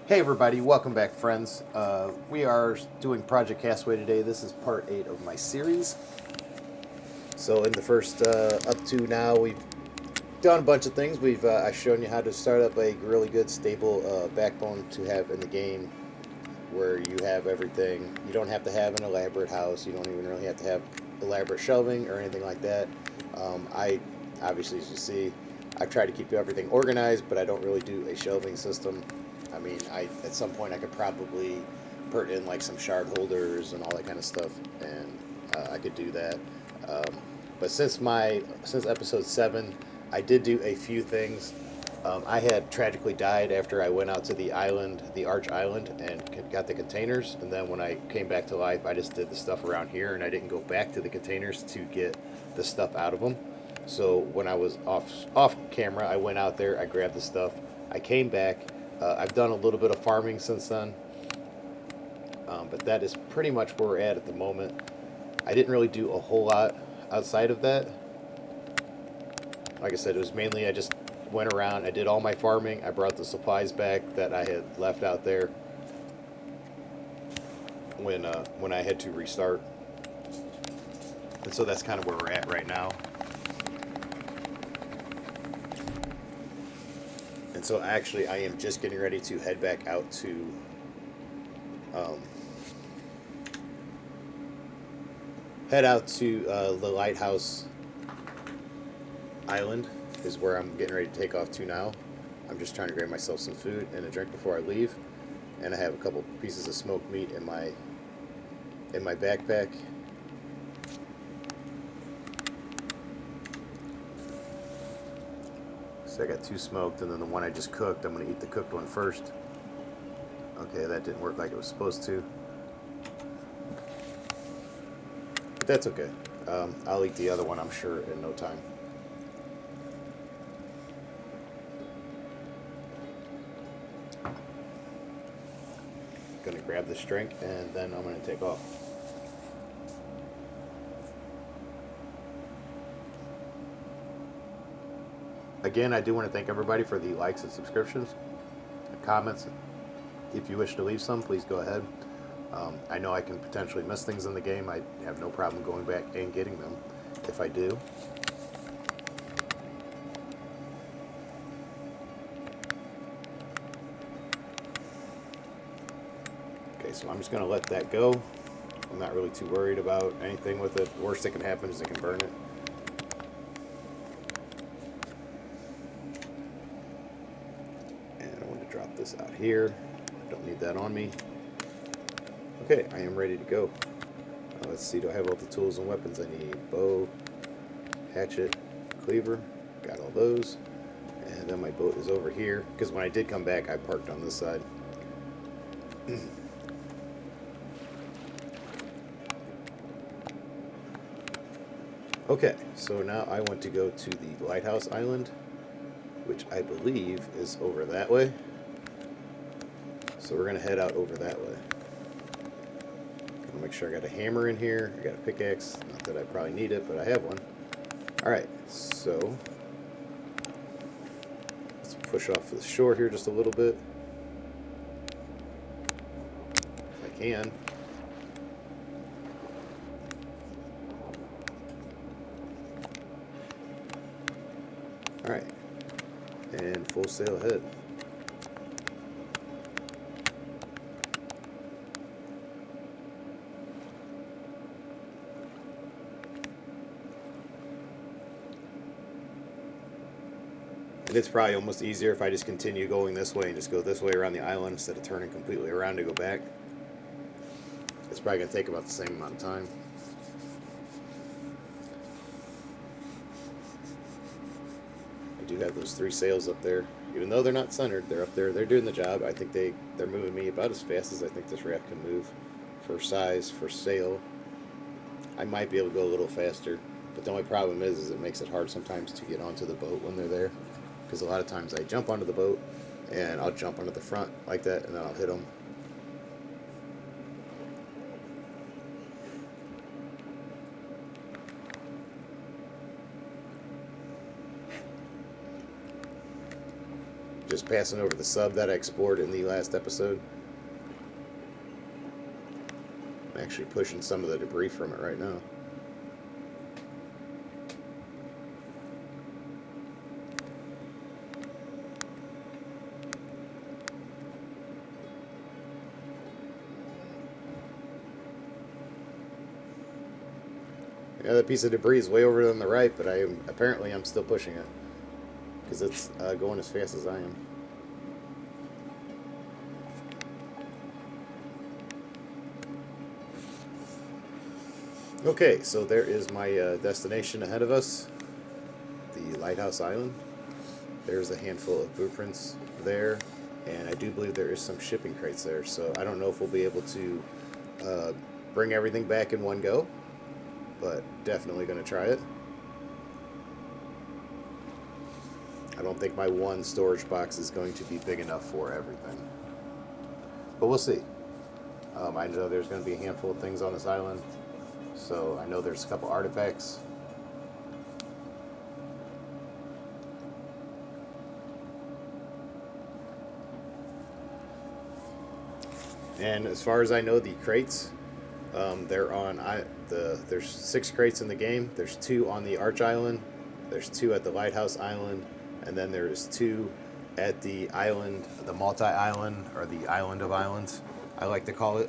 Hey everybody, welcome back, friends. We are doing Project Castaway today. This is part 8 of my series. So in the first up to now, we've done a bunch of things. I've shown you how to start up a really good stable backbone to have in the game, where you have everything. You don't have to have an elaborate house. You don't even really have to have elaborate shelving or anything like that. I obviously, as you see, I try to keep everything organized, but I don't really do a shelving system. I mean, I at some point I could probably put in like some shard holders and all that kind of stuff, and I could do that. Um, but since episode 7, I did do a few things. I had tragically died after I went out to the island, the Arch Island, and got the containers. And then when I came back to life, I just did the stuff around here, and I didn't go back to the containers to get the stuff out of them. So when I was off camera, I went out there, I grabbed the stuff, I came back. I've done a little bit of farming since then, but that is pretty much where we're at the moment. I didn't really do a whole lot outside of that. Like I said, it was mainly I just went around, I did all my farming, I brought the supplies back that I had left out there when I had to restart. And so that's kind of where we're at right now. And so actually, I am just getting ready to head back out to um, the lighthouse island is where I'm getting ready to take off to now. I'm just trying to grab myself some food and a drink before I leave, and I have a couple pieces of smoked meat in my backpack. So I got 2 smoked, and then the one I just cooked, I'm going to eat the cooked one first. Okay, that didn't work like it was supposed to, but that's okay. I'll eat the other one, I'm sure, in no time. Gonna grab this drink, and then I'm gonna take off. Again, I do want to thank everybody for the likes and subscriptions, and comments. If you wish to leave some, please go ahead. I know I can potentially miss things in the game. I have no problem going back and getting them if I do. Okay, so I'm just going to let that go. I'm not really too worried about anything with it. Worst that can happen is it can burn it. And I want to drop this out here. Don't need that on me. Okay, I am ready to go. Let's see, do I have all the tools and weapons I need? Bow, hatchet, cleaver, got all those. And then my boat is over here, because when I did come back, I parked on this side. Okay, so now I want to go to the lighthouse island, which I believe is over that way. So we're going to head out over that way. Gonna make sure I got a hammer in here. I got a pickaxe. Not that I probably need it, but I have one. Alright, so let's push off the shore here just a little bit. If I can. Alright, and full sail ahead. And it's probably almost easier if I just continue going this way and just go this way around the island instead of turning completely around to go back. It's probably going to take about the same amount of time. I do have those 3 sails up there. Even though they're not centered, they're up there. They're doing the job. I think they're moving me about as fast as I think this raft can move for size, for sail. I might be able to go a little faster, but the only problem is it makes it hard sometimes to get onto the boat when they're there. Because a lot of times I jump onto the boat, and I'll jump onto the front like that, and then I'll hit them. just passing over the sub that I explored in the last episode. I'm actually pushing some of the debris from it right now. Yeah, that piece of debris is way over on the right, but apparently I'm still pushing it because it's going as fast as I am. Okay, so there is my destination ahead of us, the Lighthouse Island. There's a handful of blueprints there, and I do believe there is some shipping crates there, so I don't know if we'll be able to bring everything back in one go, but definitely going to try it. I don't think my one storage box is going to be big enough for everything, but we'll see. I know there's going to be a handful of things on this island, so I know there's a couple artifacts. And as far as I know, the crates, they're on there's 6 crates in the game. There's 2 on the Arch Island, there's 2 at the Lighthouse Island, and then there's 2 at the island, the multi-island, or the Island of Islands, I like to call it.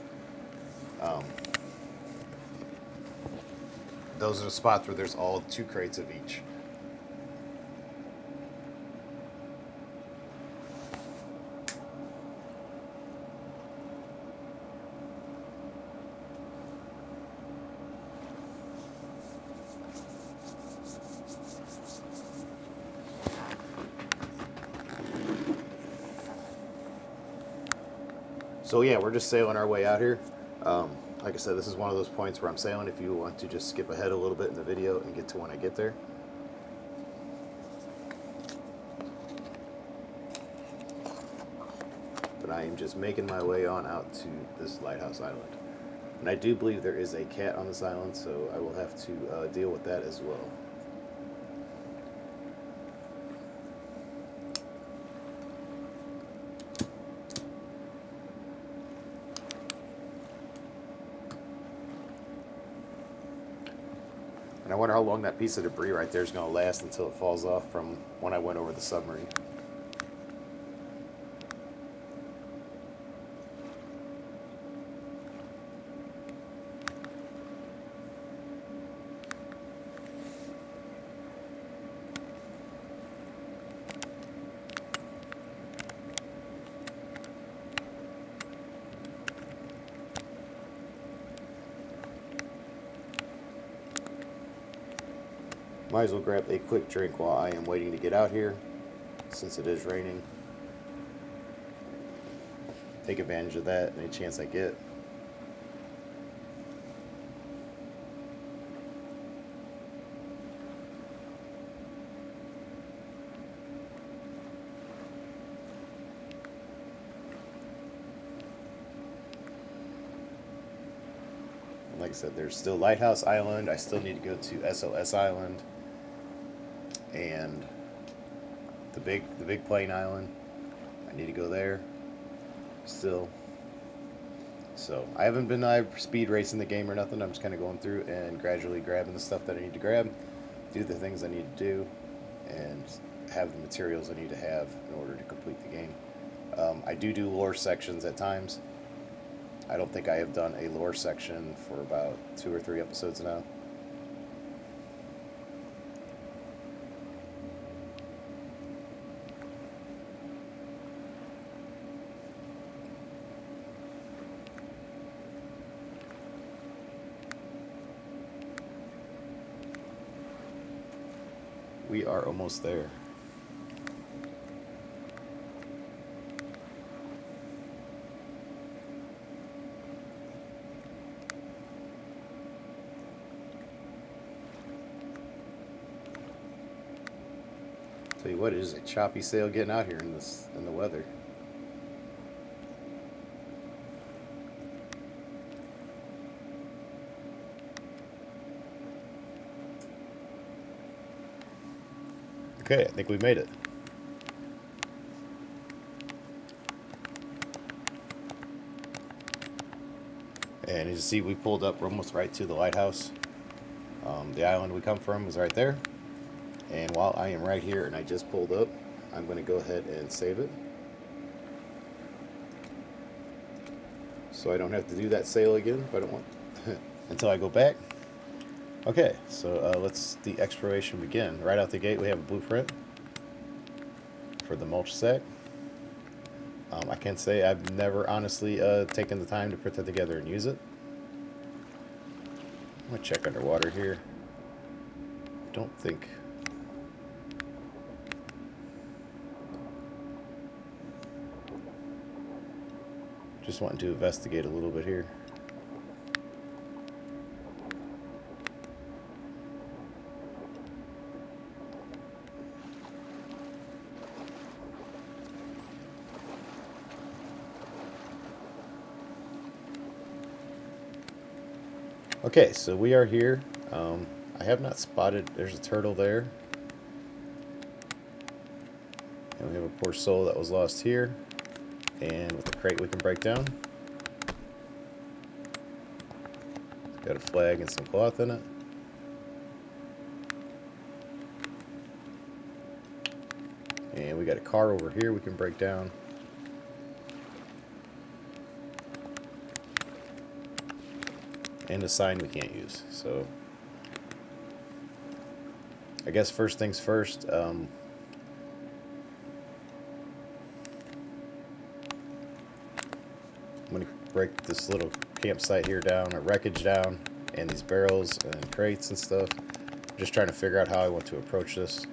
Those are the spots where there's all 2 crates of each. So yeah, we're just sailing our way out here. Like I said, this is one of those points where I'm sailing if you want to just skip ahead a little bit in the video and get to when I get there. But I am just making my way on out to this Lighthouse Island. And I do believe there is a cat on this island, so I will have to deal with that as well. And I wonder how long that piece of debris right there is going to last until it falls off from when I went over the submarine. Might as well grab a quick drink while I am waiting to get out here, since it is raining. Take advantage of that any chance I get. Like I said, there's still Lighthouse Island. I still need to go to SOS Island. And the big plane island, I need to go there still. So I haven't been speed racing the game or nothing. I'm just kind of going through and gradually grabbing the stuff that I need to grab, do the things I need to do, and have the materials I need to have in order to complete the game. I do lore sections at times. I don't think I have done a lore section for about 2 or 3 episodes now. We are almost there. Tell you what, it is a choppy sail getting out here in the weather. Okay, I think we made it. And as you see, we pulled up almost right to the lighthouse. The island we come from is right there. And while I am right here and I just pulled up, I'm going to go ahead and save it, so I don't have to do that sail again if I don't want until I go back. Okay, so let's the exploration begin. Right out the gate, we have a blueprint for the mulch sack. I can say I've never honestly taken the time to put that together and use it. I'm going to check underwater here. Don't think... Just wanting to investigate a little bit here. Okay, so we are here. I have not spotted, there's a turtle there. And we have a poor soul that was lost here. And with a crate we can break down. It's got a flag and some cloth in it. And we got a car over here we can break down. And a sign we can't use. So I guess first things first, I'm going to break this little campsite here down, or wreckage down, and these barrels and crates and stuff. I'm just trying to figure out how I want to approach this.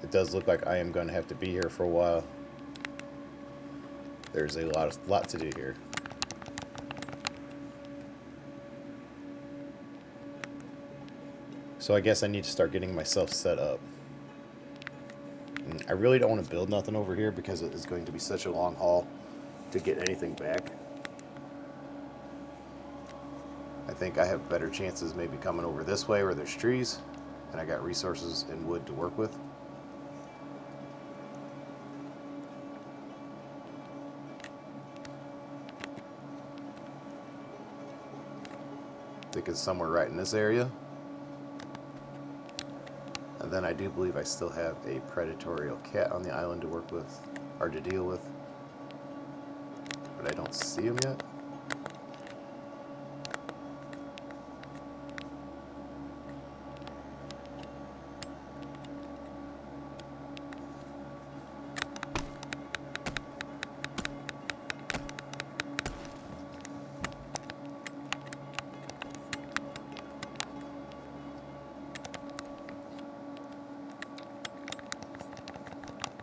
It does look like I am going to have to be here for a while. There's a lot to do here. So I guess I need to start getting myself set up. I really don't want to build nothing over here because it is going to be such a long haul to get anything back. I think I have better chances maybe coming over this way where there's trees and I got resources and wood to work with. I think it's somewhere right in this area. And then I do believe I still have a predatory cat on the island to work with, or to deal with. But I don't see him yet.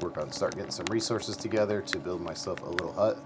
Work on start getting some resources together to build myself a little hut.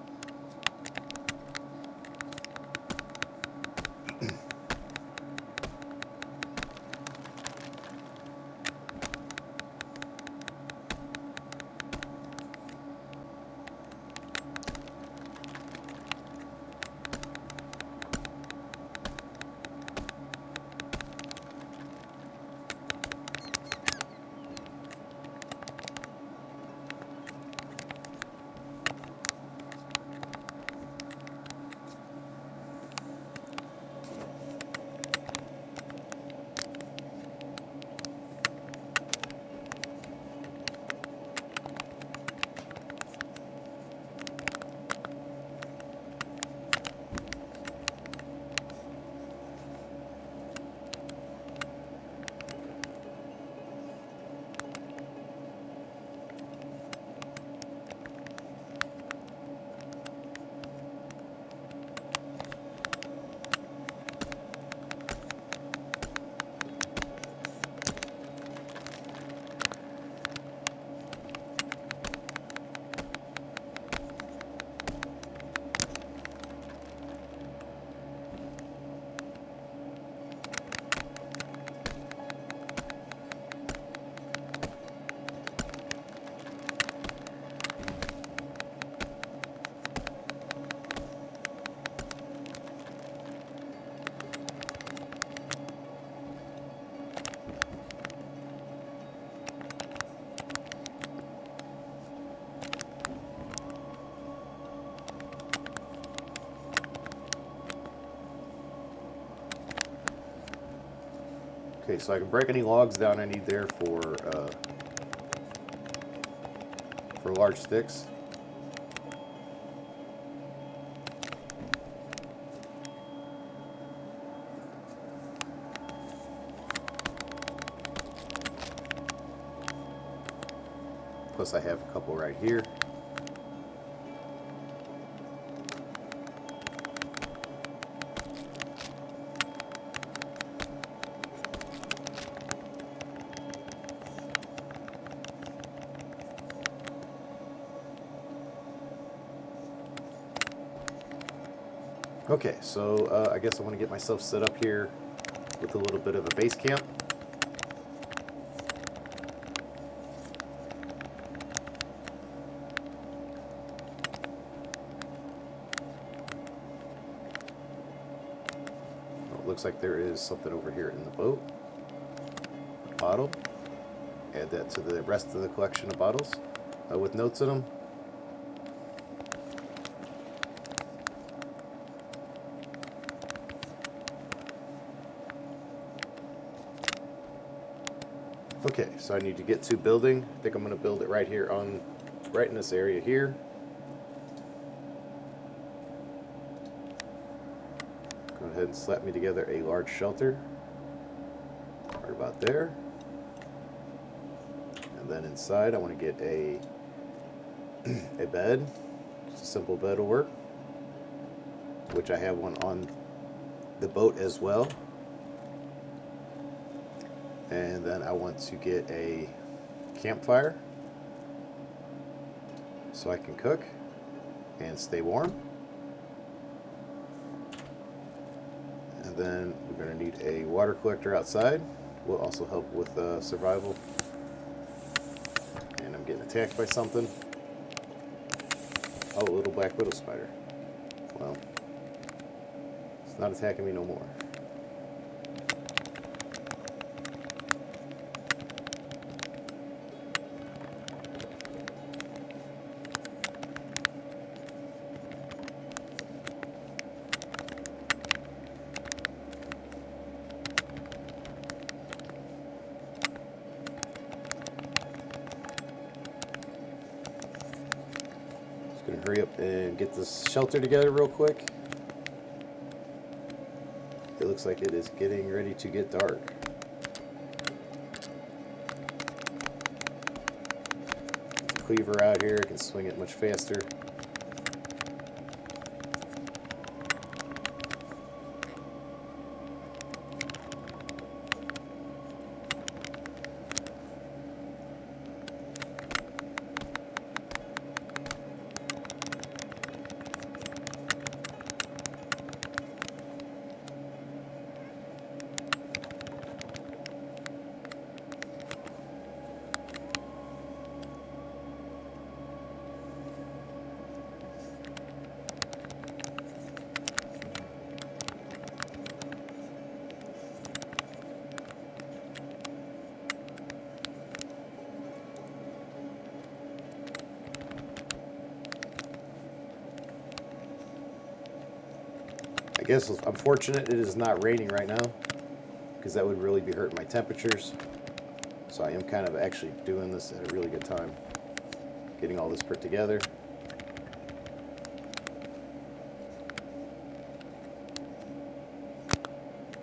so I can break any logs down I need there for large sticks. Plus I have a couple right here. Okay, so I guess I want to get myself set up here with a little bit of a base camp. Oh, it looks like there is something over here in the boat. A bottle. Add that to the rest of the collection of bottles with notes in them. Okay, so I need to get to building. I think I'm going to build it right here right in this area here. Go ahead and slap me together a large shelter. Right about there. And then inside I want to get a bed. Just a simple bed will work. Which I have one on the boat as well. And then I want to get a campfire so I can cook and stay warm. And then we're going to need a water collector outside. Will also help with survival. And I'm getting attacked by something. Oh, a little black widow spider. Well, it's not attacking me no more. Gonna hurry up and get this shelter together real quick. It looks like it is getting ready to get dark. Cleaver out here, I can swing it much faster. I guess I'm fortunate it is not raining right now, because that would really be hurting my temperatures. So I am kind of actually doing this at a really good time, getting all this put together.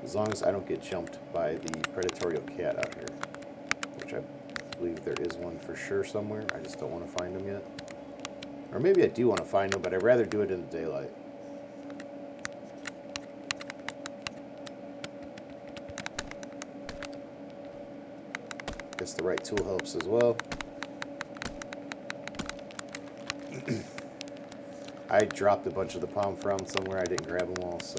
As long as I don't get jumped by the predatory cat out here, which I believe there is one for sure somewhere. I just don't want to find them yet. Or maybe I do want to find them, but I'd rather do it in the daylight. Guess the right tool helps as well. I dropped a bunch of the palm fronds somewhere. I didn't grab them all, so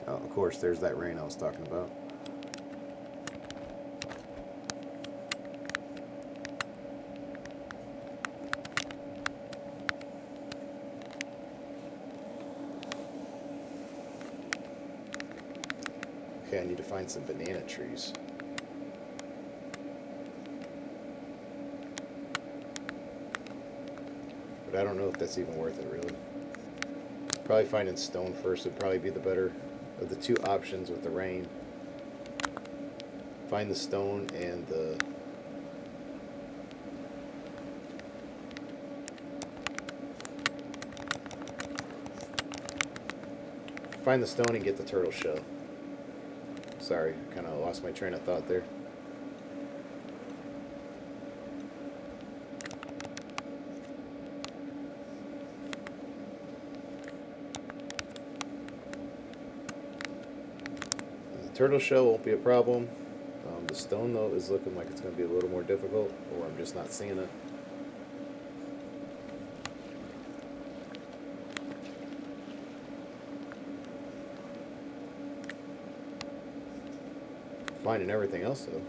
oh, of course, there's that rain I was talking about. Okay, I need to find some banana trees. but I don't know if that's even worth it, really. Probably finding stone first would probably be the better of the two options with the rain. Find the stone and the... Find the stone and get the turtle shell. Sorry, kind of lost my train of thought there. The turtle shell won't be a problem. The stone, though, is looking like it's going to be a little more difficult, or I'm just not seeing it. Finding everything else, though.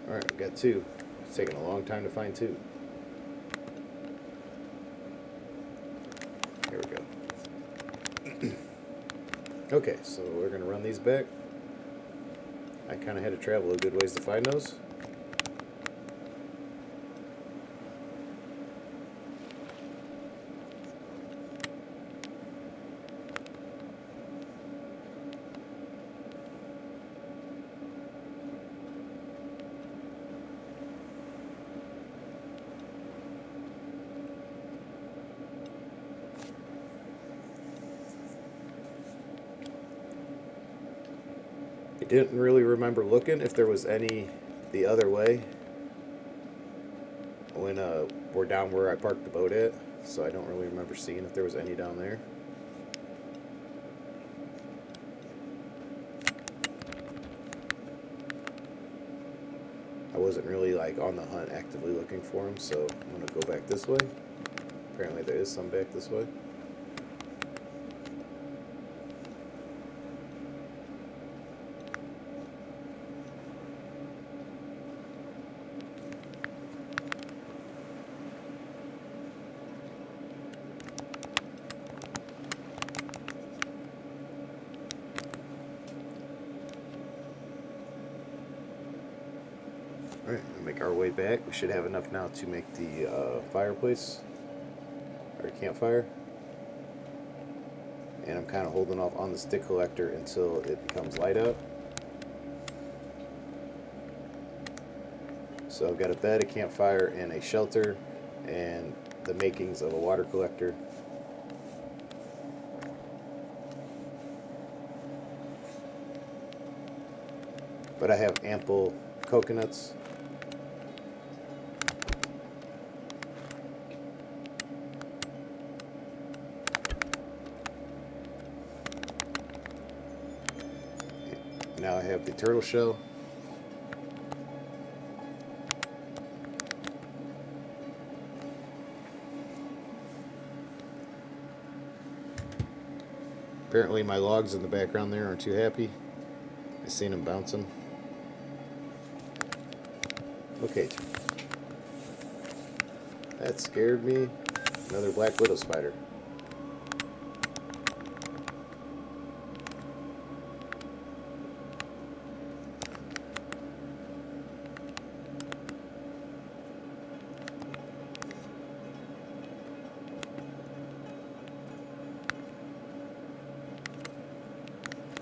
Alright, we got two. It's taking a long time to find two. Here we go. Okay, so we're going to run these back. I kind of had to travel a good ways to find those. I didn't really remember looking if there was any the other way when we're down where I parked the boat at, so I don't really remember seeing if there was any down there. I wasn't really like on the hunt actively looking for them, so I'm going to go back this way. Apparently there is some back this way. Alright, we'll make our way back. We should have enough now to make the fireplace, or campfire. And I'm kind of holding off on the stick collector until it becomes light out. So I've got a bed, a campfire, and a shelter, and the makings of a water collector. But I have ample coconuts. Now I have the turtle shell. Apparently my logs in the background there aren't too happy. I seen them bouncing. Okay. That scared me. Another black widow spider.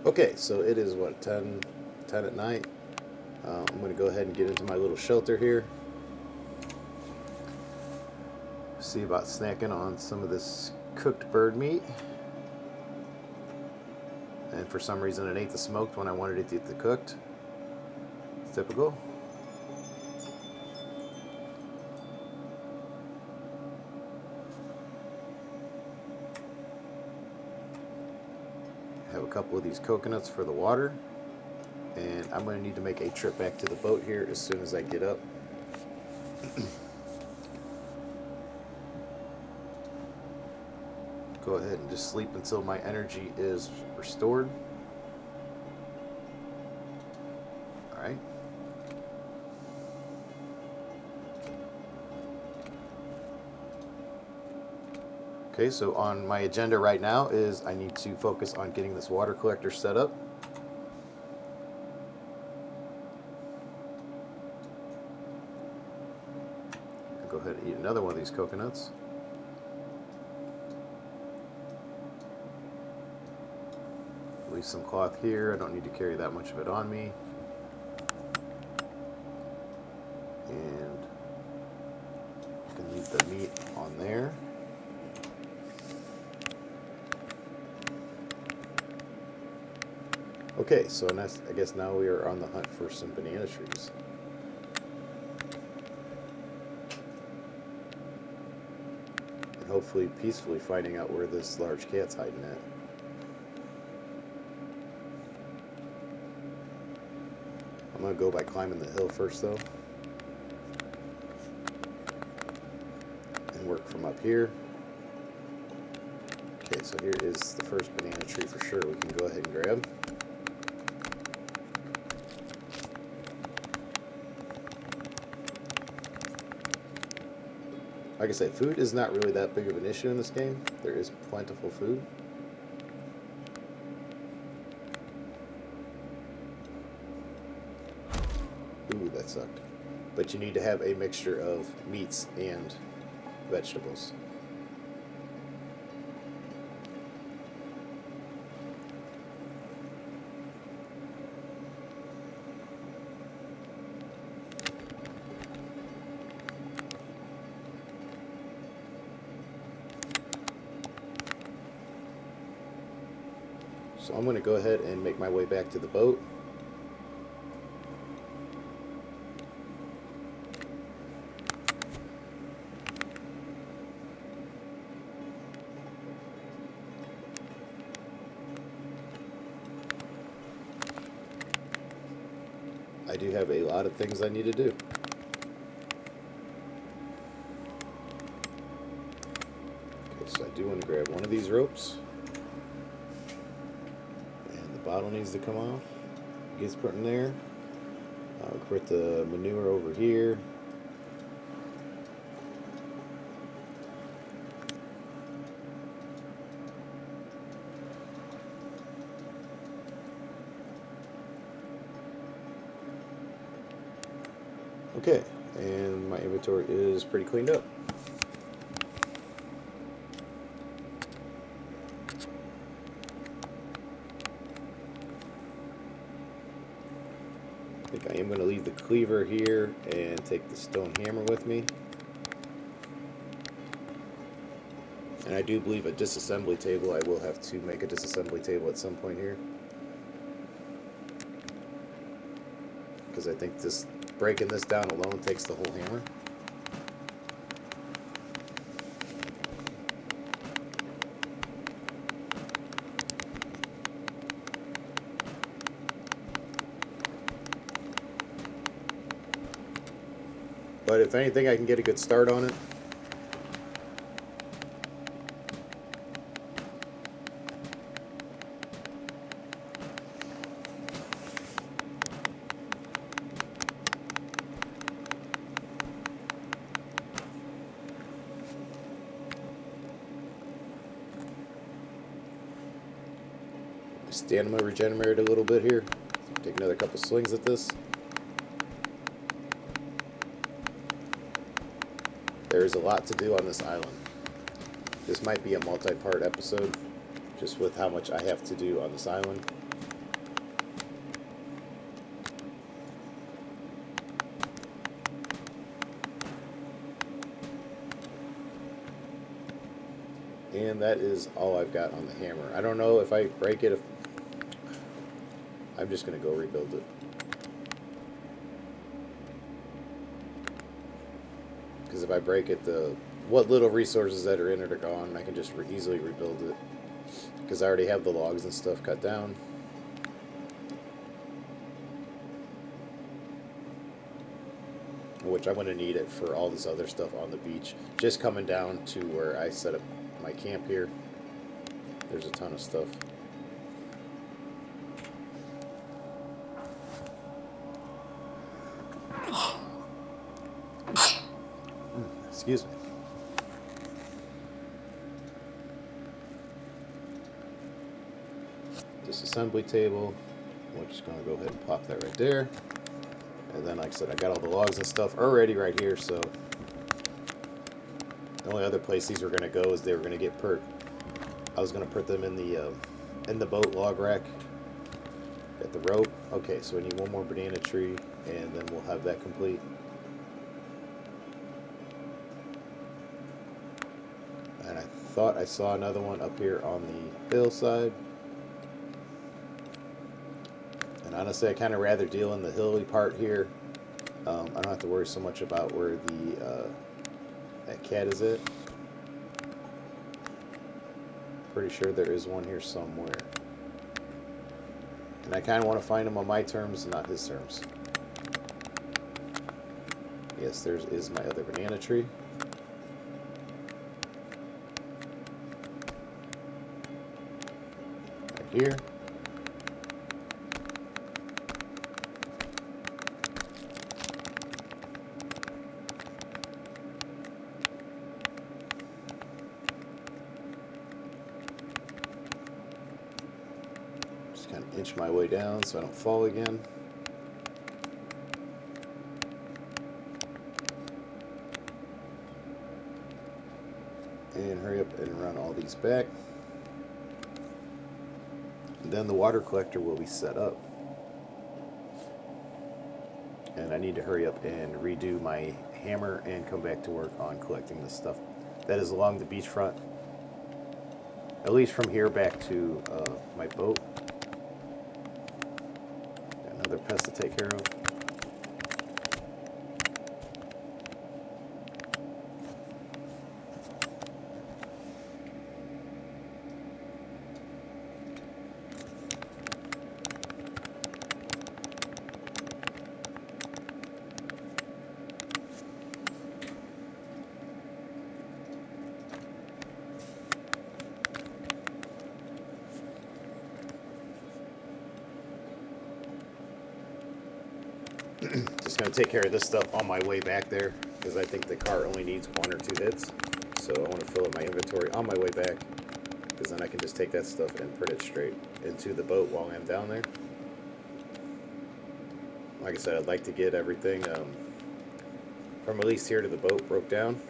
Okay, so it is what, 10 at night. I'm going to go ahead and get into my little shelter here. See about snacking on some of this cooked bird meat. And for some reason it ate the smoked when I wanted it to eat the cooked. It's typical. Have a couple of these coconuts for the water, and I'm going to need to make a trip back to the boat here as soon as I get up. go ahead and just sleep until my energy is restored. Alright. Okay, so on my agenda right now is I need to focus on getting this water collector set up. I'll go ahead and eat another one of these coconuts. Leave some cloth here. I don't need to carry that much of it on me. And I can leave the meat on there. Okay, so I guess now we are on the hunt for some banana trees. And hopefully peacefully finding out where this large cat's hiding at. I'm going to go by climbing the hill first though. And work from up here. Okay, so here is the first banana tree for sure we can go ahead and grab. Like I said, food is not really that big of an issue in this game. There is plentiful food. Ooh, that sucked. But you need to have a mixture of meats and vegetables. So I'm going to go ahead and make my way back to the boat. I do have a lot of things I need to do. Okay, so I do want to grab one of these ropes. Bottle needs to come off. Gets put in there. I'll put the manure over here. Okay, and my inventory is pretty cleaned up. I think I am going to leave the cleaver here and take the stone hammer with me. And I do believe a disassembly table, I will have to make a disassembly table at some point here. Because I think breaking this down alone takes the whole hammer. But if anything, I can get a good start on it. Stamina regenerate a little bit here. Take another couple swings at this. There's a lot to do on this island. This might be a multi-part episode, just with how much I have to do on this island. And that is all I've got on the hammer. I don't know if I break it. I'm just going to go rebuild it. Because if I break it, what little resources that are in it are gone. I can just easily rebuild it. Because I already have the logs and stuff cut down. Which I'm going to need it for all this other stuff on the beach. Just coming down to where I set up my camp here. There's a ton of stuff. Excuse me. Disassembly table. We're just going to go ahead and pop that right there. And then, like I said, I got all the logs and stuff already right here, so the only other place these were going to go is they were going to get put. I was going to put them in the boat log rack. Got the rope. Okay, so we need one more banana tree, and then we'll have that complete. And I thought I saw another one up here on the hillside. And honestly, I kind of rather deal in the hilly part here. I don't have to worry so much about where that cat is at. Pretty sure there is one here somewhere. And I kind of want to find him on my terms, not his terms. Yes, there is my other banana tree. Right here. Kind of inch my way down so I don't fall again. And hurry up and run all these back. And then the water collector will be set up. And I need to hurry up and redo my hammer and come back to work on collecting the stuff that is along the beachfront. At least from here back to my boat. Another pest to take care of. Just going to take care of this stuff on my way back there because I think the car only needs 1 or 2 hits. So I want to fill up my inventory on my way back because then I can just take that stuff and put it straight into the boat while I'm down there. Like I said, I'd like to get everything from at least here to the boat broke down.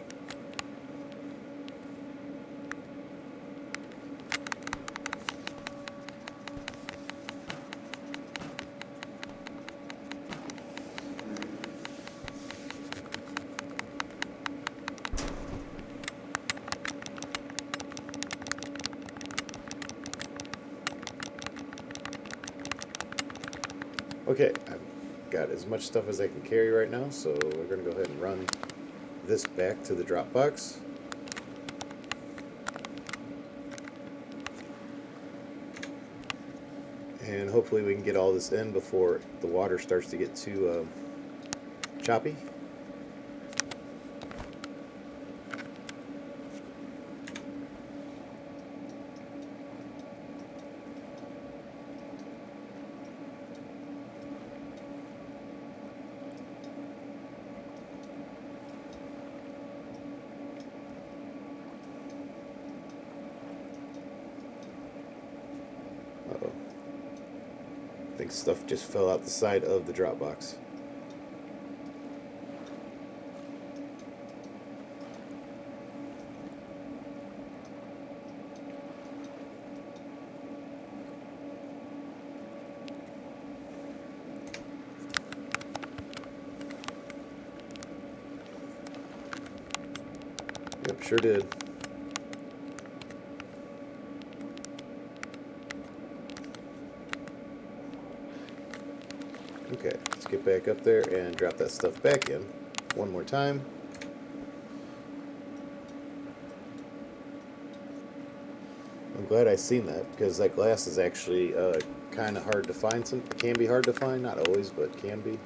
Okay, I've got as much stuff as I can carry right now, so we're going to go ahead and run this back to the drop box. And hopefully we can get all this in before the water starts to get too choppy. Uh-oh. I think stuff just fell out the side of the drop box. Yep, sure did. Okay, let's get back up there and drop that stuff back in one more time. I'm glad I seen that because that glass is actually kind of hard to find. It can be hard to find, not always, but can be.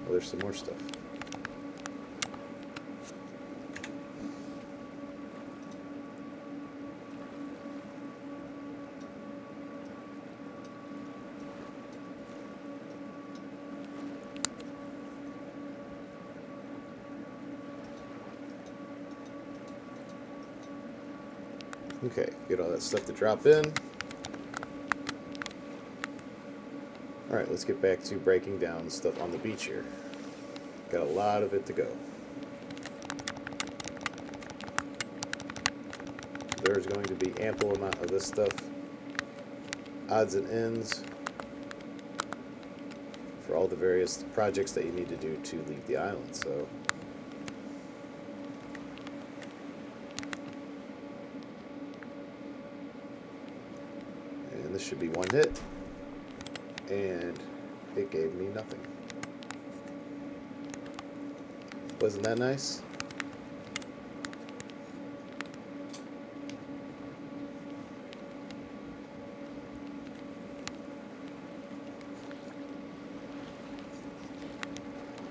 Oh, there's some more stuff. Okay, get all that stuff to drop in. Alright, let's get back to breaking down stuff on the beach here. Got a lot of it to go. There's going to be ample amount of this stuff. Odds and ends for all the various projects that you need to do to leave the island, so... And this should be one hit. And it gave me nothing. Wasn't that nice?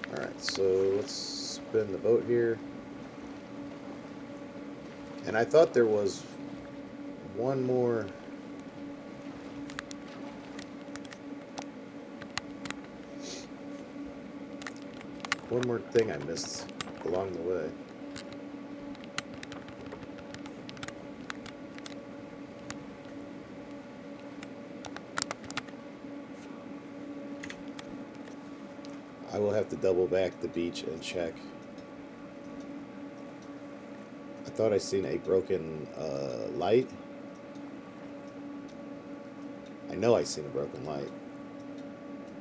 Alright, so let's spin the boat here. And I thought there was one more... One more thing I missed along the way. I will have to double back the beach and check. I thought I seen a broken light. I know I seen a broken light.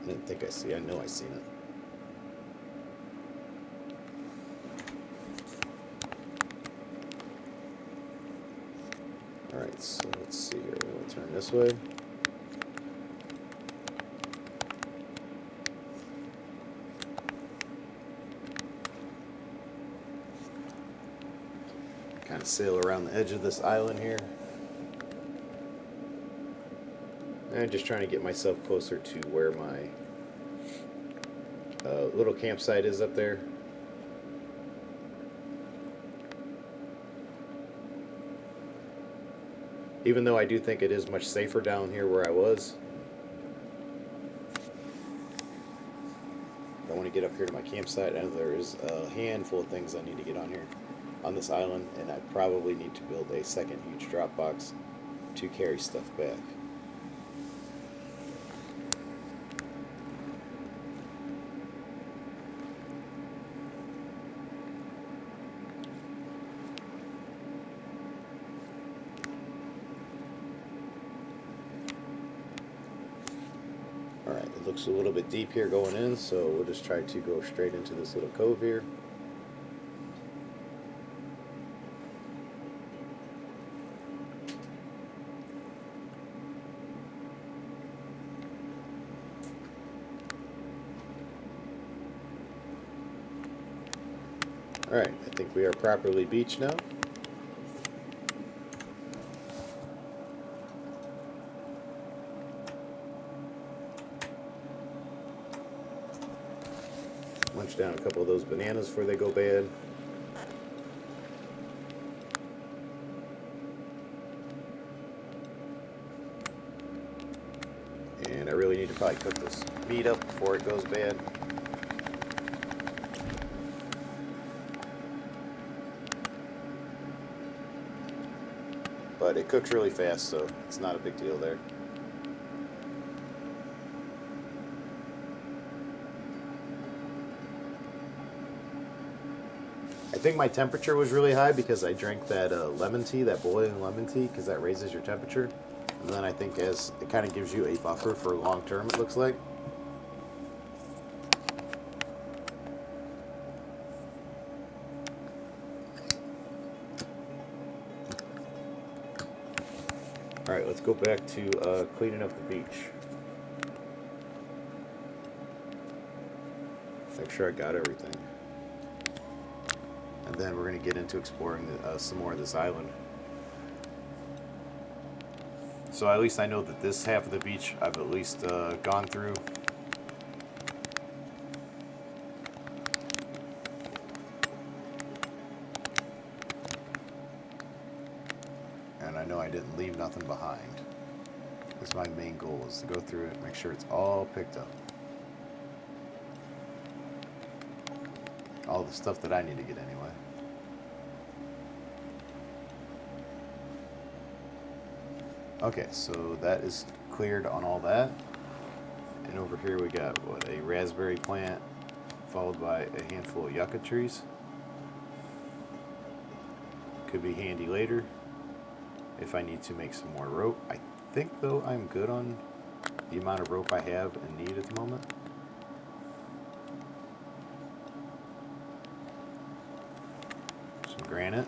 I didn't think I know I seen it. Alright, so let's see here. We'll turn this way. Kind of sail around the edge of this island here. And just trying to get myself closer to where my little campsite is up there. Even though I do think it is much safer down here where I was. I want to get up here to my campsite, and there is a handful of things I need to get on here on this island, and I probably need to build a second huge drop box to carry stuff back. Alright, it looks a little bit deep here going in, so we'll just try to go straight into this little cove here. Alright, I think we are properly beached now. Munch down a couple of those bananas before they go bad. And I really need to probably cook this meat up before it goes bad. But it cooks really fast, so it's not a big deal there. I think my temperature was really high because I drank that lemon tea, that boiling lemon tea, because that raises your temperature. And then I think as it kind of gives you a buffer for long term, it looks like. Alright, let's go back to cleaning up the beach. Make sure I got everything. And then we're going to get into exploring some more of this island. So at least I know that this half of the beach I've at least gone through. And I know I didn't leave nothing behind. That's my main goal, is to go through it, make sure it's all picked up. All the stuff that I need to get anyway. Okay, so that is cleared on all that. And over here we got, what, a raspberry plant, followed by a handful of yucca trees. Could be handy later if I need to make some more rope. I think, though, I'm good on the amount of rope I have and need at the moment. Some granite.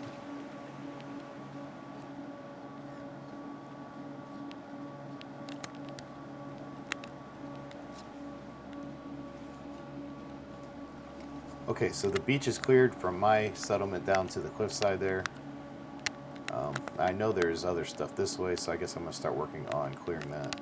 Okay, so the beach is cleared from my settlement down to the cliffside there. I know there's other stuff this way, so I guess I'm going to start working on clearing that.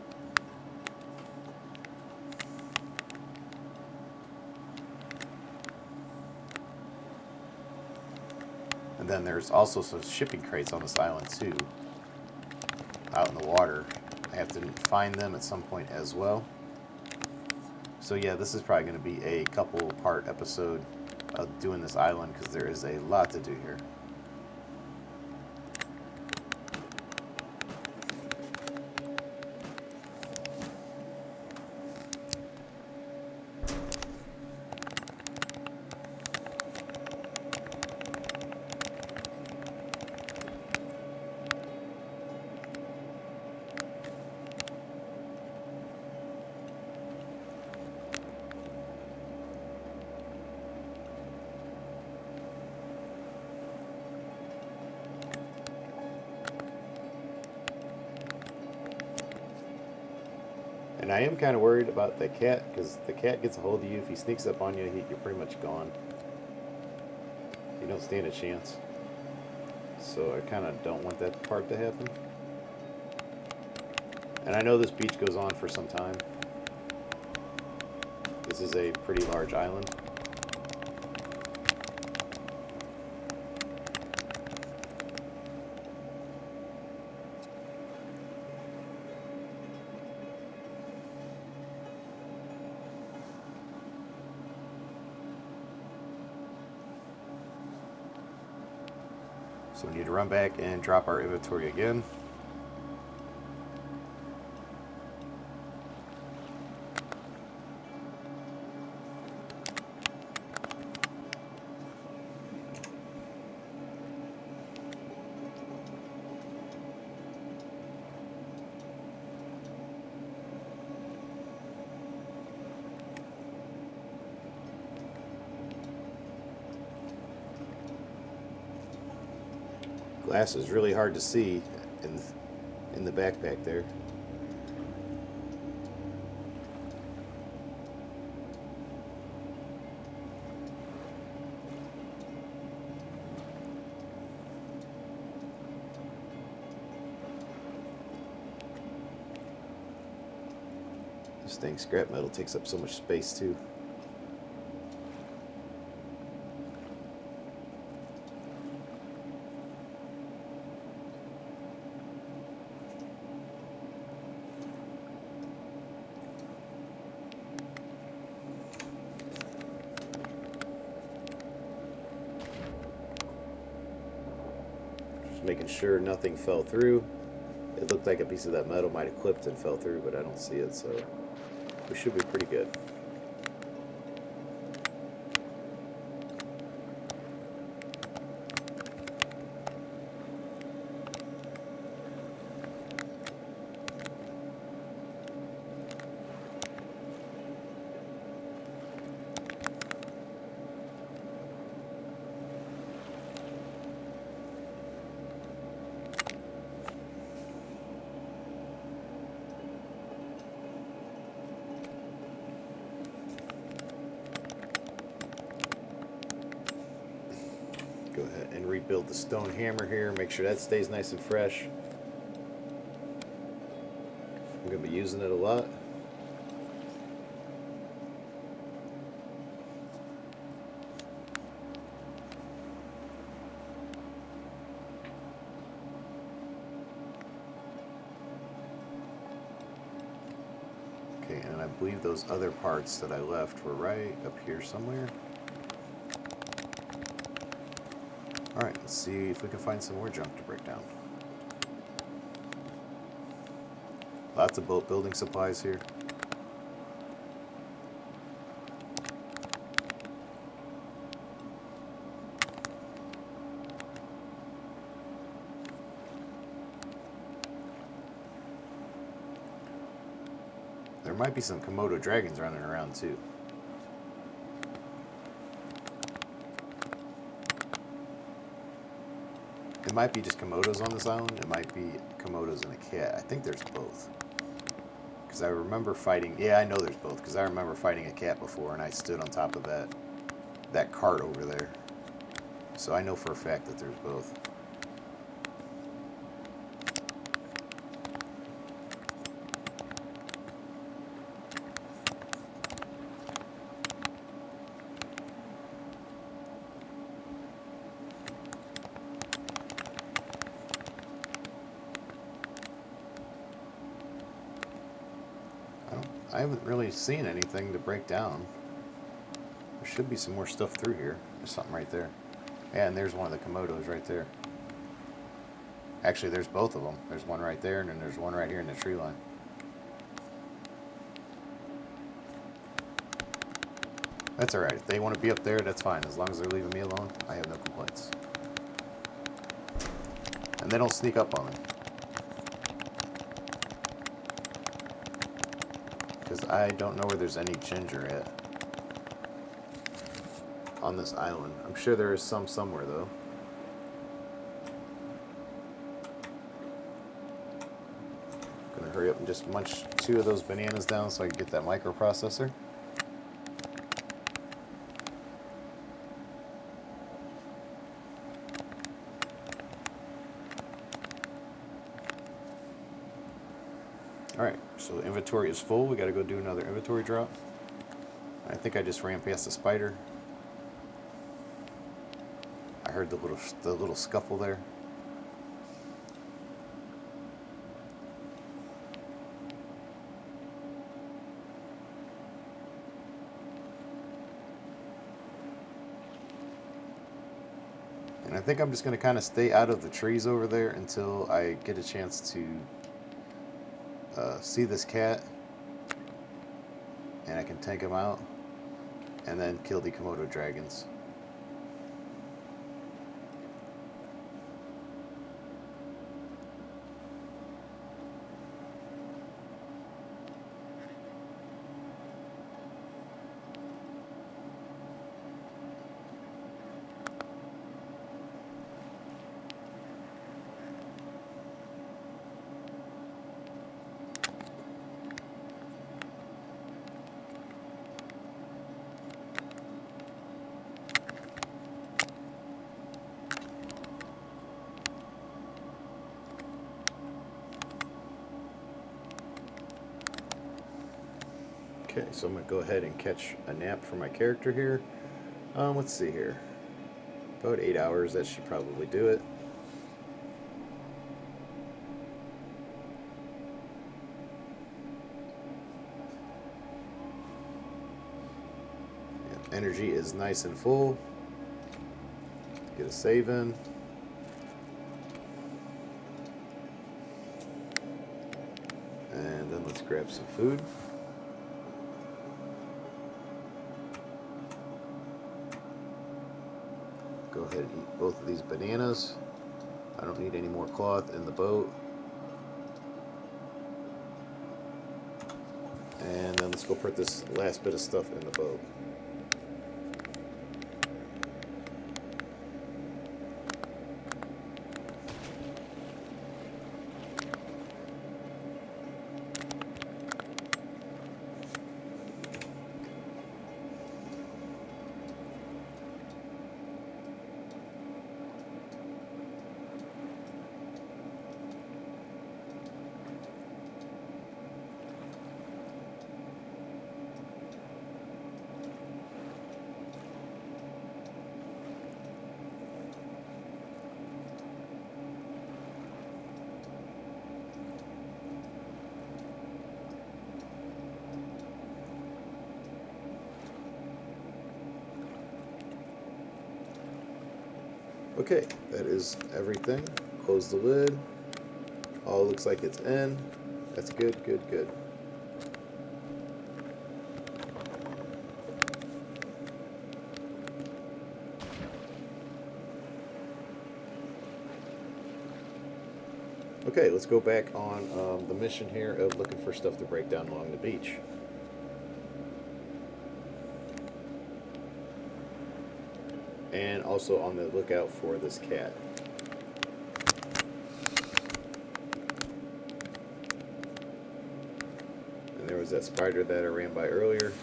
And then there's also some shipping crates on this island too, out in the water. I have to find them at some point as well. So yeah, this is probably going to be a couple part episode of doing this island because there is a lot to do here. And I am kind of worried about the cat, because the cat gets a hold of you. If he sneaks up on you, you're pretty much gone. You don't stand a chance. So I kind of don't want that part to happen. And I know this beach goes on for some time. This is a pretty large island. So we need to run back and drop our inventory again. Glass is really hard to see in the backpack there. This thing, scrap metal, takes up so much space too. Making sure nothing fell through. It looked like a piece of that metal might have clipped and fell through, but I don't see it, so we should be pretty good. Go ahead and rebuild the stone hammer here. Make sure that stays nice and fresh. I'm going to be using it a lot. Okay, and I believe those other parts that I left were right up here somewhere. Alright, let's see if we can find some more junk to break down. Lots of boat building supplies here. There might be some Komodo dragons running around too. It might be just Komodos on this island. It might be Komodos and a cat. I think there's both. Because I remember fighting... Yeah, I know there's both. Because I remember fighting a cat before and I stood on top of that cart over there. So I know for a fact that there's both. I haven't really seen anything to break down. There should be some more stuff through here. There's something right there. Yeah, and there's one of the Komodos right there. Actually, there's both of them. There's one right there, and then there's one right here in the tree line. That's alright. If they want to be up there, that's fine. As long as they're leaving me alone, I have no complaints. And they don't sneak up on me. Because I don't know where there's any ginger at on this island. I'm sure there is some somewhere, though. Gonna hurry up and just munch 2 of those bananas down so I can get that microprocessor. Alright, so the inventory is full. We gotta go do another inventory drop. I think I just ran past the spider. I heard the little scuffle there. And I think I'm just gonna kind of stay out of the trees over there until I get a chance to see this cat, and I can take him out, and then kill the Komodo dragons. Okay, so I'm going to go ahead and catch a nap for my character here. Let's see here. About 8 hours, that should probably do it. Yeah, energy is nice and full. Get a save in. And then let's grab some food. Go ahead and eat both of these bananas. I don't need any more cloth in the boat. And then let's go put this last bit of stuff in the boat. Okay, that is everything. Close the lid. All looks like it's in. That's good, good, good. Okay, let's go back on the mission here of looking for stuff to break down along the beach. And also on the lookout for this cat. And there was that spider that I ran by earlier.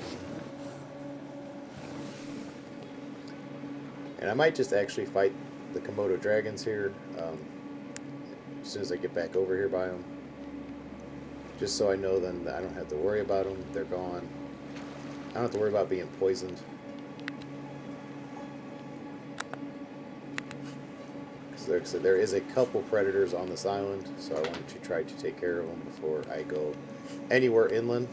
And I might just actually fight the Komodo dragons here as soon as I get back over here by them. Just so I know then that I don't have to worry about them. They're gone. I don't have to worry about being poisoned. Because there is a couple predators on this island, so I want to try to take care of them before I go anywhere inland.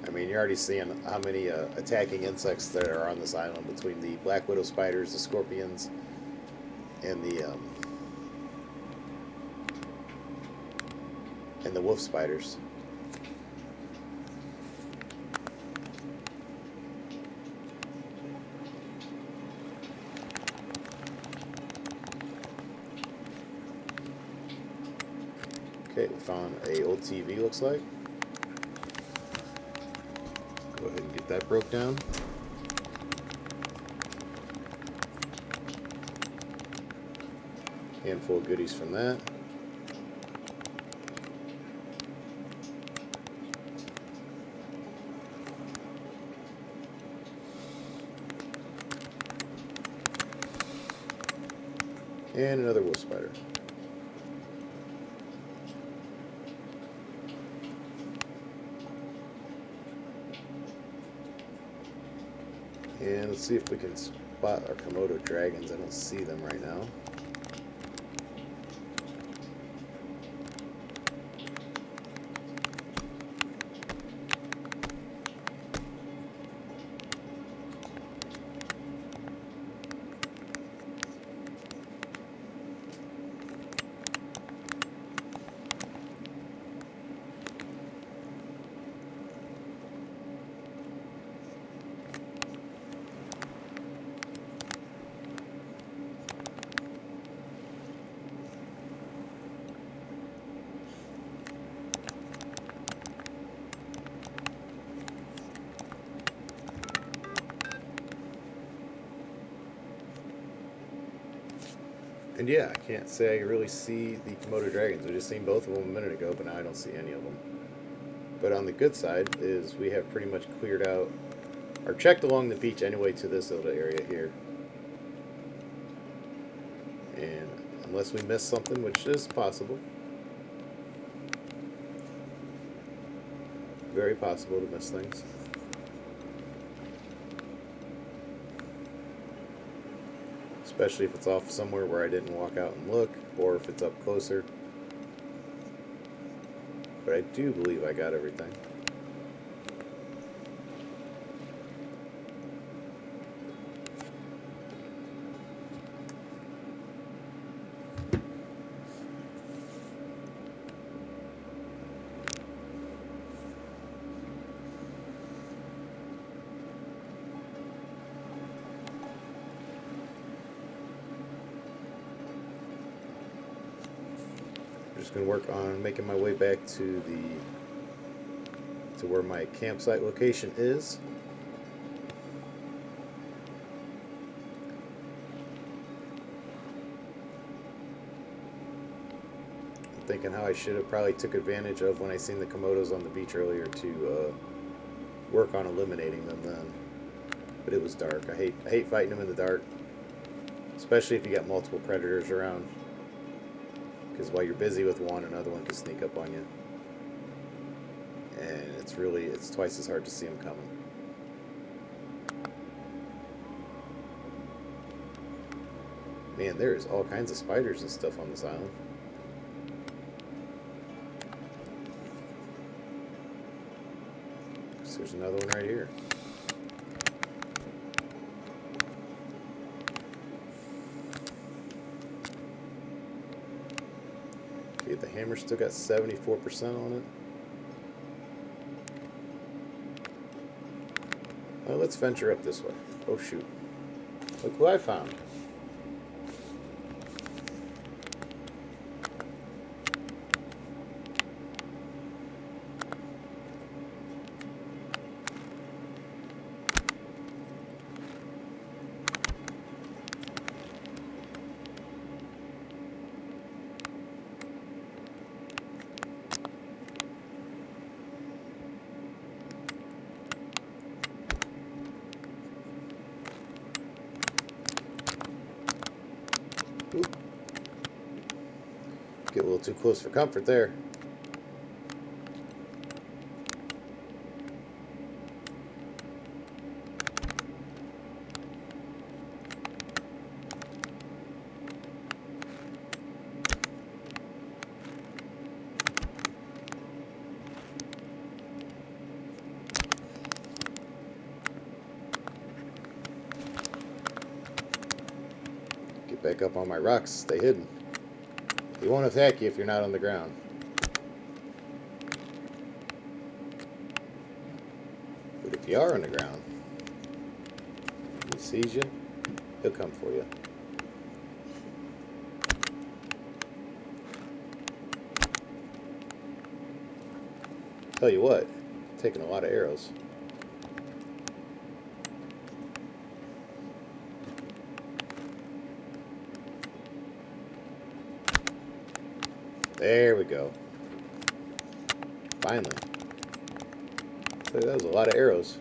I mean, you're already seeing how many attacking insects there are on this island between the black widow spiders, the scorpions, and the wolf spiders. Okay, we found a old TV, looks like. Go ahead and get that broke down. Handful of goodies from that. And another wolf spider. And let's see if we can spot our Komodo dragons. I don't see them right now. And yeah, I can't say I really see the Komodo dragons. I just seen both of them a minute ago, but now I don't see any of them. But on the good side is we have pretty much cleared out, or checked along the beach anyway to this little area here. And unless we missed something, which is possible. Very possible to miss things. Especially if it's off somewhere where I didn't walk out and look, or if it's up closer. But I do believe I got everything. Just gonna work on making my way back to where my campsite location is. I'm thinking how I should have probably took advantage of when I seen the Komodos on the beach earlier to work on eliminating them then. But it was dark. I hate fighting them in the dark, especially if you got multiple predators around. Because while you're busy with one, another one can sneak up on you. And it's twice as hard to see them coming. Man, there is all kinds of spiders and stuff on this island. So there's another one right here. Okay, the hammer still got 74% on it. Well, let's venture up this way. Oh shoot. Look who I found. Oop. Get a little too close for comfort there. Get back up on my rocks. Stay hidden. He won't attack you if you're not on the ground. But if you are on the ground, he sees you, he'll come for you. Tell you what, taking a lot of arrows. There we go. Finally. So that was a lot of arrows.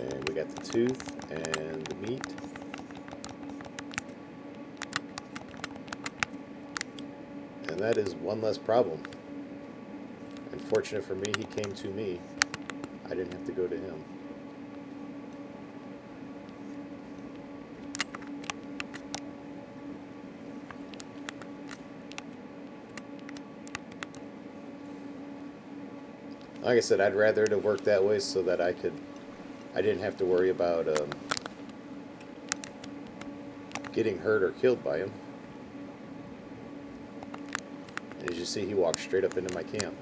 And we got the tooth and the meat. And that is one less problem. Unfortunate for me, he came to me. I didn't have to go to him. Like I said, I'd rather it have worked that way so that I didn't have to worry about getting hurt or killed by him. As you see, he walked straight up into my camp.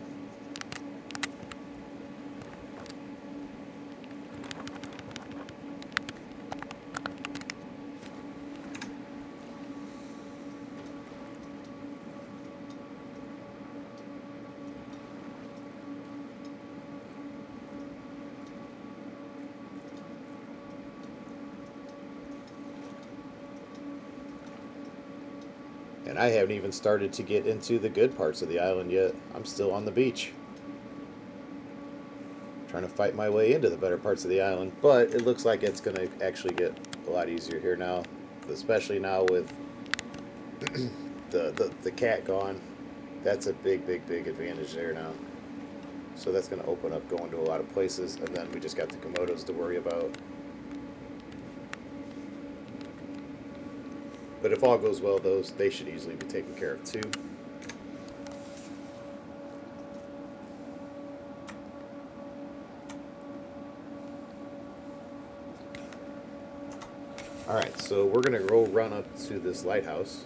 And I haven't even started to get into the good parts of the island yet. I'm still on the beach. Trying to fight my way into the better parts of the island. But it looks like it's going to actually get a lot easier here now. Especially now with the cat gone. That's a big advantage there now. So that's going to open up going to a lot of places. And then we just got the Komodos to worry about. But if all goes well, they should easily be taken care of too. Alright, so we're going to go run up to this lighthouse.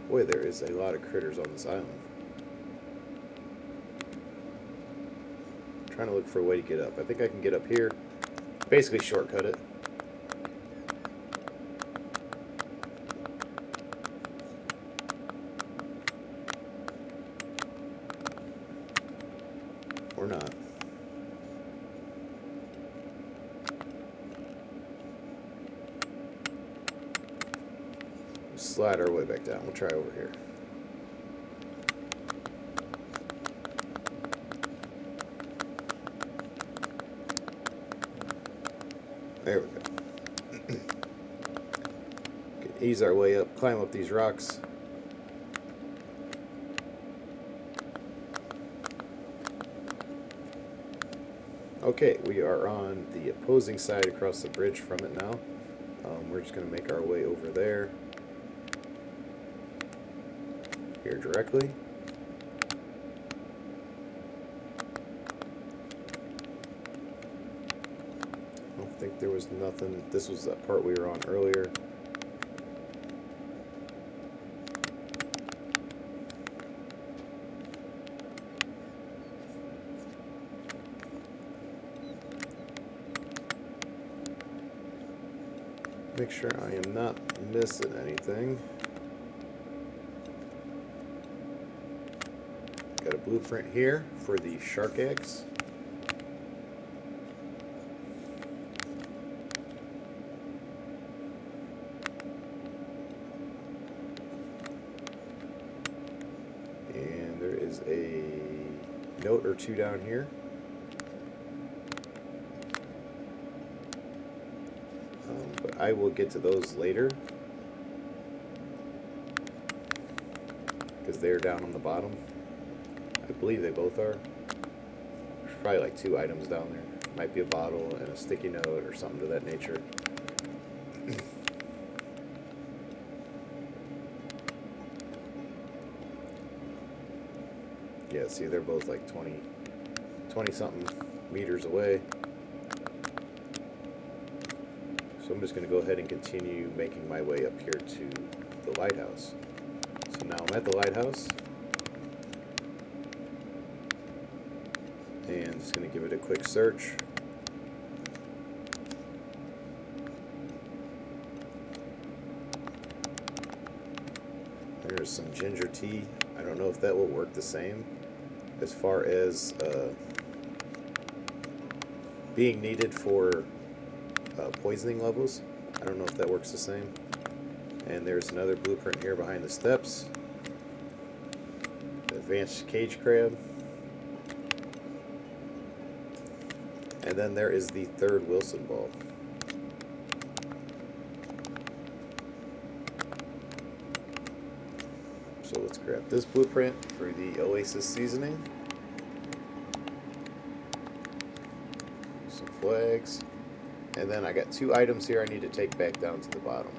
Boy, there is a lot of critters on this island. I'm trying to look for a way to get up. I think I can get up here. Basically shortcut it. Or not. Slide our way back down. We'll try over here. There we go. Can ease our way up, climb up these rocks. Okay, we are on the opposing side across the bridge from it now. We're just going to make our way over there. Here directly. I don't think there was nothing. This was that part we were on earlier. Make sure I am not missing anything. Got a blueprint here for the shark eggs. And there is a note or two down here. But I will get to those later because they're down on the bottom. I believe they both are. There's probably like 2 items down there. Might be a bottle and a sticky note or something to that nature. Yeah, see, they're both like 20 something meters away. So I'm just going to go ahead and continue making my way up here to the lighthouse. So now I'm at the lighthouse. And just going to give it a quick search. There's some ginger tea. I don't know if that will work the same as far as being needed for poisoning levels. I don't know if that works the same. And there's another blueprint here behind the steps. Advanced cage crab. And then there is the 3rd Wilson ball. So let's grab this blueprint for the Oasis seasoning. Some flags. And then I got 2 items here I need to take back down to the bottom.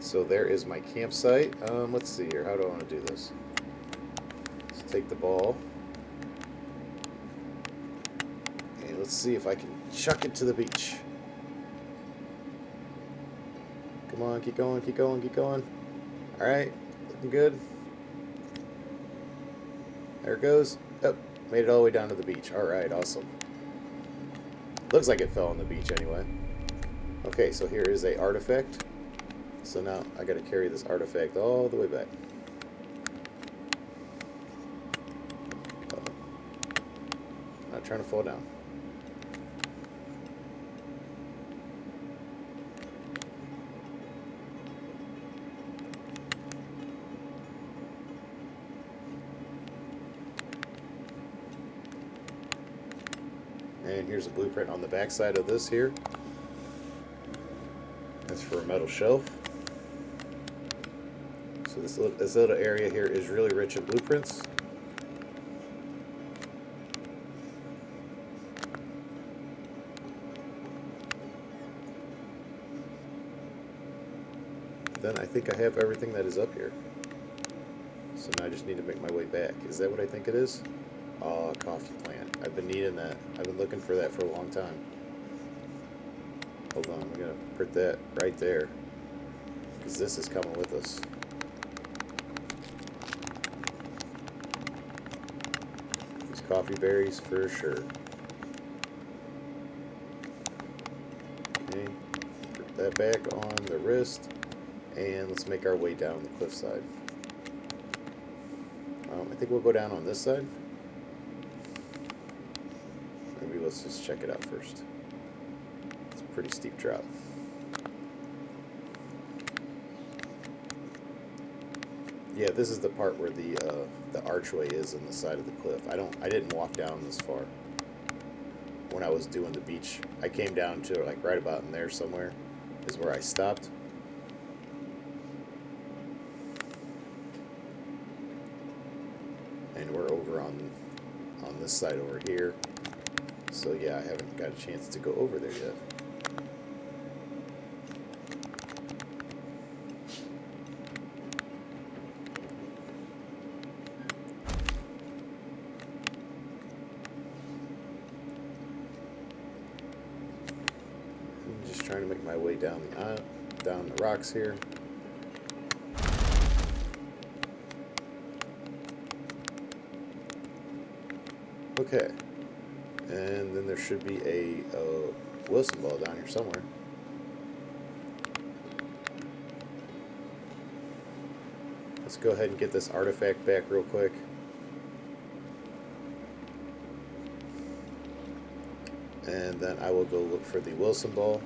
So there is my campsite. Let's see here. How do I want to do this? Let's take the ball. And let's see if I can chuck it to the beach. Come on, keep going, keep going, keep going. Alright, looking good. There it goes. Oh, made it all the way down to the beach. Alright, awesome. Looks like it fell on the beach anyway. Okay, so here is a artifact. So now I gotta carry this artifact all the way back. Not trying to fall down. And here's a blueprint on the back side of this here. That's for a metal shelf. So this little area here is really rich in blueprints. Then I think I have everything that is up here. So now I just need to make my way back. Is that what I think it is? Oh, coffee plant. I've been needing that. I've been looking for that for a long time. Hold on, I'm going to put that right there. Because this is coming with us. These coffee berries for sure. Okay, put that back on the wrist. And let's make our way down the cliffside. I think we'll go down on this side. Maybe let's just check it out first. It's a pretty steep drop. Yeah, this is the part where the archway is in the side of the cliff. I didn't walk down this far when I was doing the beach. I came down to like right about in there somewhere is where I stopped. And we're over on this side over here. So yeah, I haven't got a chance to go over there yet. I'm just trying to make my way down the rocks here. Okay, and then there should be a Wilson ball down here somewhere. Let's go ahead and get this artifact back real quick. And then I will go look for the Wilson ball.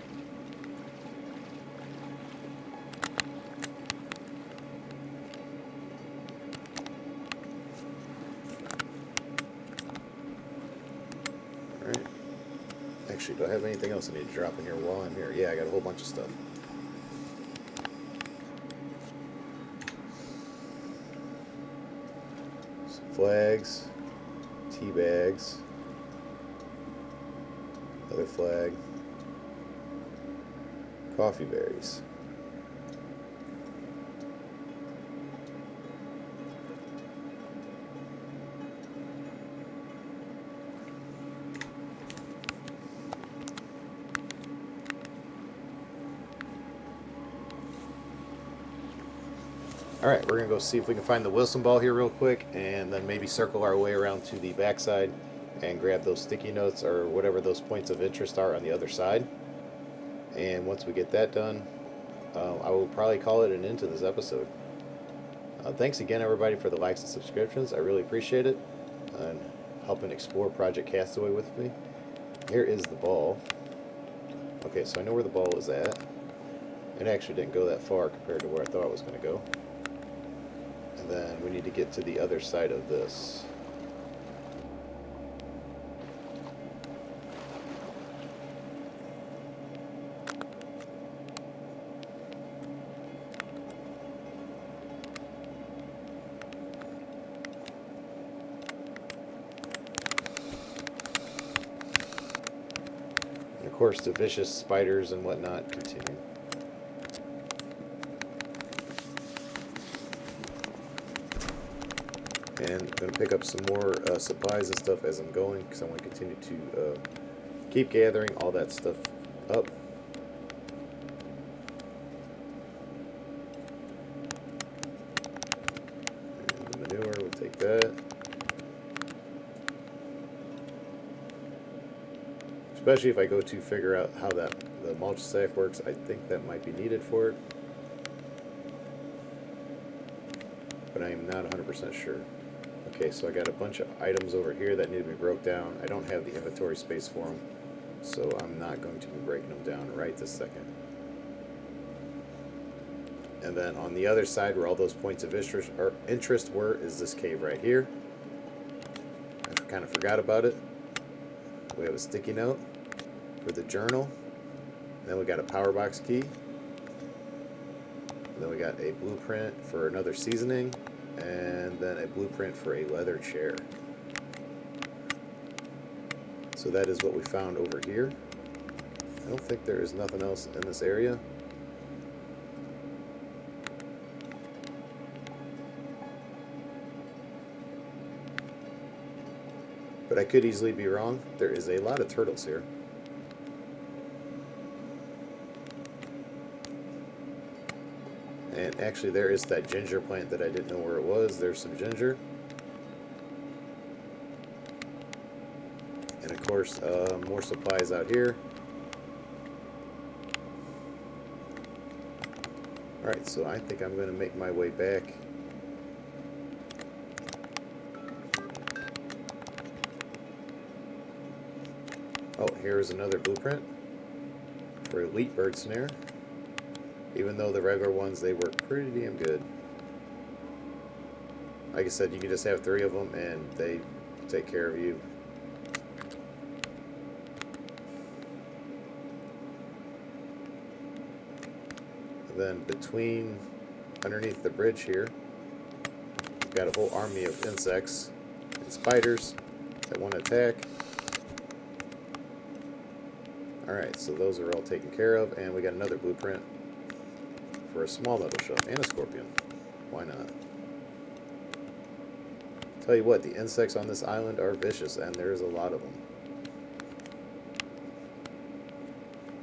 Alright. Actually, do I have anything else I need to drop in here while I'm here? Yeah, I got a whole bunch of stuff. Some flags, tea bags, another flag, coffee berries. Alright, we're going to go see if we can find the Wilson ball here real quick, and then maybe circle our way around to the backside and grab those sticky notes or whatever those points of interest are on the other side. And once we get that done, I will probably call it an end to this episode. Thanks again, everybody, for the likes and subscriptions. I really appreciate it, and helping explore Project Castaway with me. Here is the ball. Okay, so I know where the ball is at. It actually didn't go that far compared to where I thought it was going to go. And then we need to get to the other side of this. And of course, the vicious spiders and whatnot continue. And I'm going to pick up some more supplies and stuff as I'm going, because I want to continue to keep gathering all that stuff up. And the manure, we'll take that. Especially if I go to figure out how the mulch sack works, I think that might be needed for it. But I am not 100% sure. Okay, so I got a bunch of items over here that need to be broke down. I don't have the inventory space for them, so I'm not going to be breaking them down right this second. And then on the other side, where all those points of interest were, is this cave right here. I kind of forgot about it. We have a sticky note for the journal. Then we got a power box key. And then we got a blueprint for another seasoning. And then a blueprint for a leather chair. So that is what we found over here. I don't think there is nothing else in this area. But I could easily be wrong. There is a lot of turtles here. And actually there is that ginger plant that I didn't know where it was. There's some ginger. And of course, more supplies out here. Alright, so I think I'm going to make my way back. Oh, here is another blueprint for elite bird snare. Even though the regular ones, they work pretty damn good. Like I said, you can just have 3 of them and they take care of you. And then underneath the bridge here, we've got a whole army of insects and spiders that want to attack. Alright, so those are all taken care of, and we got another blueprint for a small metal shelf and a scorpion. Why not? Tell you what, the insects on this island are vicious, and there's a lot of them.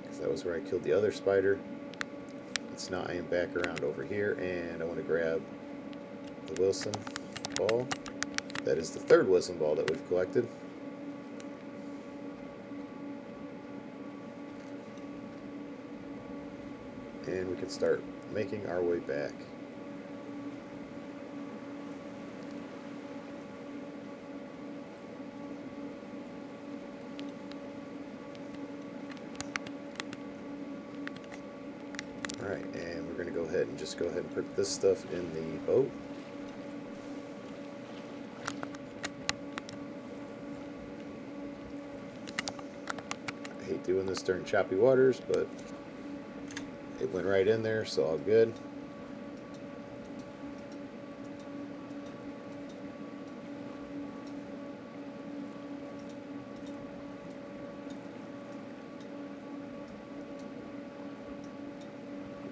Because that was where I killed the other spider. So now I am back around over here, and I want to grab the Wilson ball. That is the 3rd Wilson ball that we've collected. And we can start making our way back. Alright, and we're going to go ahead and put this stuff in the boat. I hate doing this during choppy waters, but it went right in there, so all good.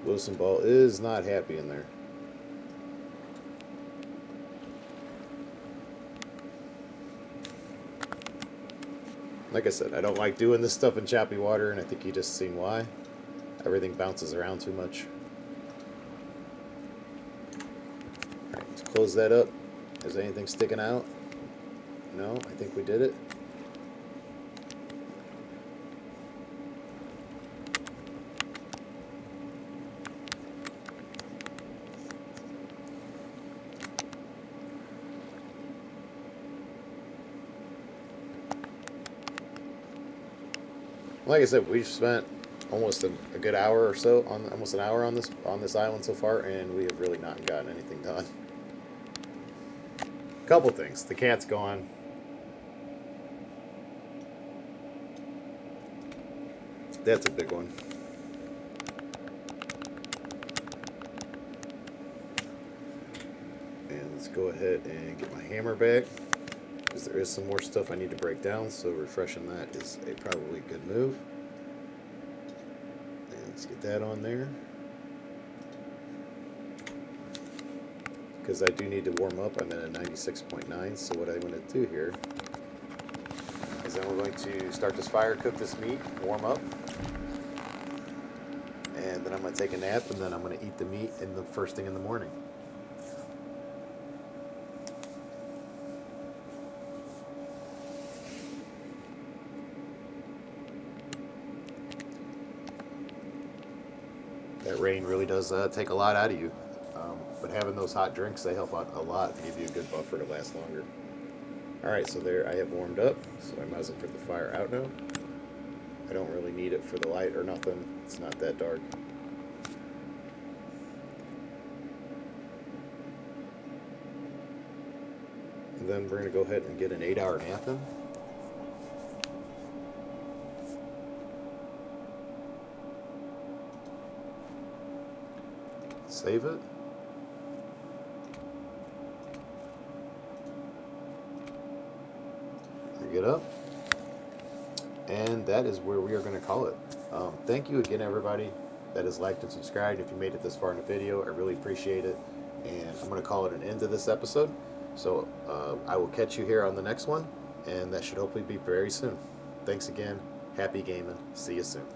Wilson ball is not happy in there. Like I said, I don't like doing this stuff in choppy water, and I think you just seen why. Everything bounces around too much. Alright, let's close that up. Is anything sticking out? No, I think we did it. Like I said, we've spent almost a good hour or so, almost an hour on this island so far, and we have really not gotten anything done. Couple things. The cat's gone. That's a big one. And let's go ahead and get my hammer back, because there is some more stuff I need to break down, so refreshing that is a probably good move. And let's get that on there, because I do need to warm up. I'm at a 96.9, so what I'm going to do here is I'm going to start this fire, cook this meat, warm up, and then I'm going to take a nap, and then I'm going to eat the meat in the first thing in the morning. That rain really does take a lot out of you. But having those hot drinks, they help out a lot to give you a good buffer to last longer. Alright, so there I have warmed up, so I might as well put the fire out now. I don't really need it for the light or nothing. It's not that dark. And then we're going to go ahead and get an 8-hour nap in. Save it. Get up, and that is where we are going to call it. Thank you again, everybody that has liked and subscribed. If you made it this far in the video, I really appreciate it, and I'm going to call it an end to this episode. So I will catch you here on the next one, and that should hopefully be very soon. Thanks again. Happy gaming. See you soon.